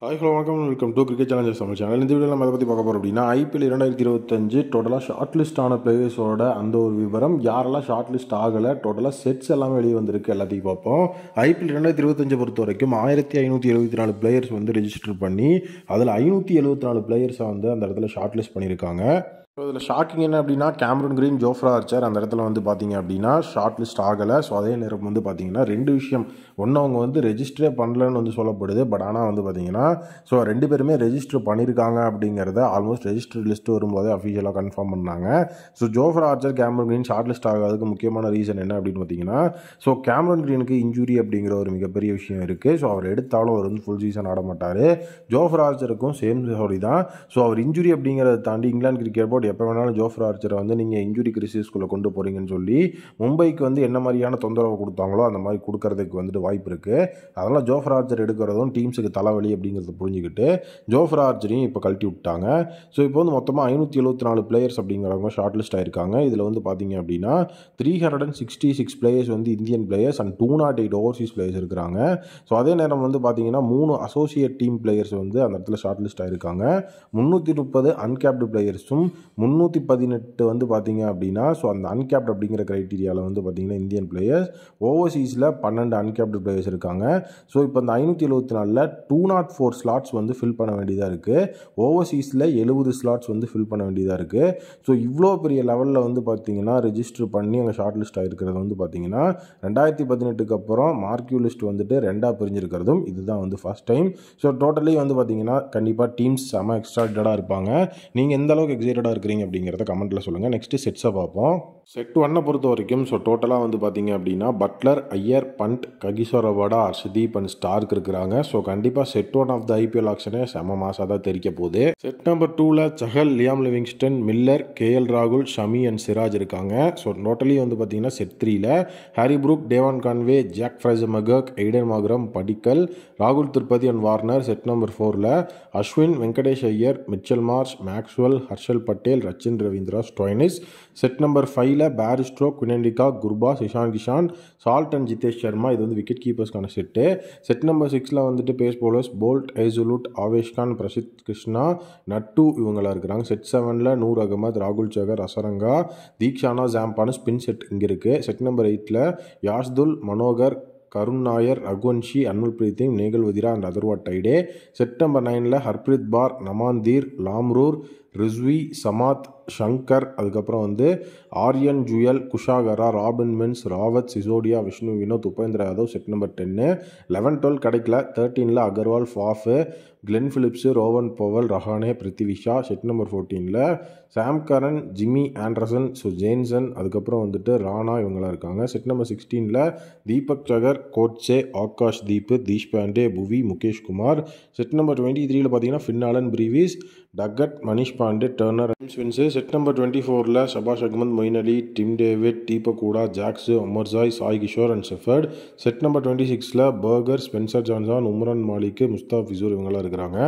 Hi hello வணக்கம் welcome to cricket Challengers நம்ம channel. இந்த வீடியோவில் நம்ம அதை பற்றி பார்க்க போகிறோம் அப்படின்னா ஐபிஎல் 2025 டோட்டலாக ஷார்ட் லிஸ்ட் ஆன பிளேயர்ஸோட அந்த ஒரு விவரம், யாரெல்லாம் ஷார்ட் லிஸ்ட் ஆகலை, டோட்டலாக செட்ஸ் எல்லாமே வெளியே வந்திருக்கு, எல்லாத்தையும் பார்ப்போம். ஐபிஎல் 2025 பொறுத்த வரைக்கும் 1574 பிளேயர்ஸ் வந்து ரெஜிஸ்டர் பண்ணி அதில் 574 பிளேயர்ஸை வந்து அந்த இடத்துல ஷார்ட் லிஸ்ட் பண்ணியிருக்காங்க. ஸோ இதில் ஷாக்கிங் என்ன அப்படின்னா கேமரூன் கிரீன், ஜோஃப்ரா ஆர்ச்சர் அந்த இடத்துல வந்து பார்த்தீங்க அப்படின்னா ஷார்ட் லிஸ்ட் ஆகலை. ஸோ அதே நேரம் வந்து பார்த்தீங்கன்னா ரெண்டு விஷயம், ஒன்று அவங்க வந்து ரெஜிஸ்டரே பண்ணலன்னு வந்து சொல்லப்படுது. பட் ஆனால் வந்து பார்த்தீங்கன்னா ஸோ ரெண்டு பேருமே ரெஜிஸ்டர் பண்ணியிருக்காங்க அப்படிங்கிறத ஆல்மோஸ்ட் ரெஜிஸ்டர் லிஸ்ட்டு வரும்போதே அஃபிஷியலாக கன்ஃபார்ம் பண்ணாங்க. So Jofra Archer, Cameron Green short list ஆகாததுக்கு முக்கியமான ரீசன் என்ன அப்படின்னு பார்த்தீங்கன்னா ஸோ கேமரூன் கிரீனுக்கு இன்ஜுரி அப்படிங்கிற ஒரு மிகப்பெரிய விஷயம் இருக்குது. ஸோ அவர் எடுத்தாலும் அவர் வந்து ஃபுல் சீசன் ஆட மாட்டார். ஜோஃப்ரா ஆர்ச்சருக்கும் சேம் ஸ்டோரி தான். ஸோ அவர் இன்ஜுரி அப்படிங்கிறத தாண்டி இங்கிலாந்து கிரிக்கெட் போர்டு எப்போ வேணாலும் ஜோஃப்ரா ஆர்ச்சரை வந்து நீங்கள் இன்ஜுரி கிரிசிஸ்குள்ளே கொண்டு போகிறீங்கன்னு சொல்லி மும்பைக்கு வந்து என்ன மாதிரியான தொந்தரவு கொடுத்தாங்களோ அந்த மாதிரி கொடுக்கறதுக்கு வந்துட்டு வாய்ப்பு இருக்குது. அதனால் ஜோஃப்ரா ஆர்ச்சர் எடுக்கிறதும் டீம்ஸுக்கு தலைவலி அப்படிங்கிறத புரிஞ்சுக்கிட்டு ஜோஃப்ரா ஆர்ச்சரையும் இப்போ கழட்டி விட்டாங்க. ஸோ இப்போ வந்து மொத்தமாக 574 பிளேயர்ஸ் அப்படிங்கிறவங்க ஷார்ட் லிஸ்ட் ஆயிருக்காங்க. இதில் வந்து பார்த்தீங்க அப்படின்னா 366 பிளேயர்ஸ் வந்து Indian players and 208 Overseas players இருக்கிறாங்க. ஸோ அதே நேரம் வந்து பார்த்தீங்கன்னா 3 அசோசியேட் டீம் பிளேயர்ஸ் வந்து அந்த இடத்துல ஷார்ட் லிஸ்ட் ஆயிருக்காங்க. 330 அன்கேப்டு பிளேயர்ஸும் 318 வந்து பார்த்தீங்க அப்படின்னா ஸோ அந்த அன்கேப்ட் அப்படிங்கிற க்ரைட்டீரியாவில் வந்து பார்த்தீங்கன்னா இந்தியன் பிளேயர்ஸ், ஓவர்சீஸில் 12 அன்கேப்டு பிளேயர்ஸ் இருக்காங்க. ஸோ இப்போ இந்த 574 204 ஸ்லாட்ஸ் வந்து ஃபில் பண்ண வேண்டியதாக இருக்குது. ஓவர்சீஸில் 70 ஸ்லாட்ஸ் வந்து ஃபில் பண்ண வேண்டியதாக இருக்குது. ஸோ இவ்வளோ பெரிய லெவலில் வந்து பார்த்தீங்கன்னா ரெஜிஸ்டர் பண்ணி அங்கே ஷார்ட் லிஸ்ட் ஆகிருக்கிறது வந்து பார்த்தீங்கன்னா 2018க்கு அப்புறம் மார்க்யூ லிஸ்ட் வந்துட்டு ரெண்டாக பிரிஞ்சிருக்கிறதும் இதுதான் வந்து ஃபர்ஸ்ட் டைம். ஸோ டோட்டலி வந்து பார்த்தீங்கன்னா கண்டிப்பாக டீம்ஸ் செம எக்ஸைட்டடாக இருப்பாங்க. நீங்கள் எந்த அளவுக்கு எக்ஸைட்டடாக இருக்கிறீங்க அப்படிங்கிறத கமெண்ட்டில் சொல்லுங்கள். நெக்ஸ்ட்டு செட்ஸை பார்ப்போம். செட் 1 பொறுத்த வரைக்கும் ஸோ டோட்டலாக வந்து பார்த்தீங்க அப்படின்னா Buttler, Iyer, Pant, Kagiso Rabada, Arshdeep and Starc இருக்கிறாங்க. ஸோ கண்டிப்பாக செட் 1 ஆஃப் த ஐபிஎல் ஆக்ஷனே செம மாசாக தான் தெரிக்க போகுது. செட் நம்பர் 2ல் Chahal, Liam Livingstone, Miller, KL ராகுல், ஷமி அண்ட் சிராஜ் இருக்காங்க. ஸோ டோட்டலி வந்து பார்த்தீங்கன்னா செட் 3ல் Harry Brook, Devon Conway, Jake Fraser McGurk, Aiden Markram, Padikkal, ராகுல் Tripathi and Warner. Set number 4ல் Ashwin, Venkatesh Iyer, Mitchell Marsh, Maxwell, Harshal Patel, Rachin Ravindra, Stoinis. Set number 5ல் Bairstow, Quinton de Kock, Gurbaz, Ishan Kishan, Salt and Jitesh Sharma. இது வந்து விக்கெட் கீப்பர்ஸ்க்கான செட்டு. செட் நம்பர் 6ல் வந்துட்டு pace bowlers Boult, Hazlewood, Avesh Khan, Prasidh Krishna, Nattu இவங்களாம் இருக்கிறாங்க. செட் 7ல் நூர் அகமது, ராகுல் சகர், அசரங்கா, தீக்ஷானா, ஜாம்பானு ஸ்பின் செட் இங்கே இருக்குது. செட் நம்பர் 8ல் Yash Dhull, Manohar, Karun Nair, Raghuvanshi, Anmolpreet Singh, Nehal Wadhera and Atharva Taide. Set number 9ல் ஹர்ப்ரீத் பார், நமாந்தீர், லாம்ரூர், ரிஸ்வி, சமாத், ஷங்கர், அதுக்கப்புறம் வந்து ஆரியன், ஜுயல், குஷாகரா, ராபின் மின்ஸ், ராவத், சிசோடியா, விஷ்ணு வினோத், உபேந்திர யாதவ். Set number 10. 11-12 கிடைக்கல. 13ல் Agarwal, Faf, Glenn Phillips, Rovman Powell, Rahane, Prithvi Shaw. Set number 14ல் Sam Curran, Jimmy Anderson, so Jansen, அதுக்கப்புறம் வந்துட்டு ராணா இவங்களாம் இருக்காங்க. செட் நம்பர் 16ல் தீபக் சகர், கோட்சே, ஆகாஷ் தீப், தீஷ்பாண்டே, புவி, முகேஷ் குமார். செட் நம்பர் 23ல் பார்த்தீங்கன்னா Finn Allen, Brevis, Duckett, Manish Pandey, Turner, ஸ்வின்ஸு. செட் நம்பர் 24ல் Shahbaz Ahmed, Moeen Ali, Tim David, Deepak Hooda, Jacks, Omarzai, Sai Kishore and Shepherd. Set number 26ல் Burger, Spencer Johnson, Umran Malik, Mustafizur இவங்களாம் இருக்கிறாங்க.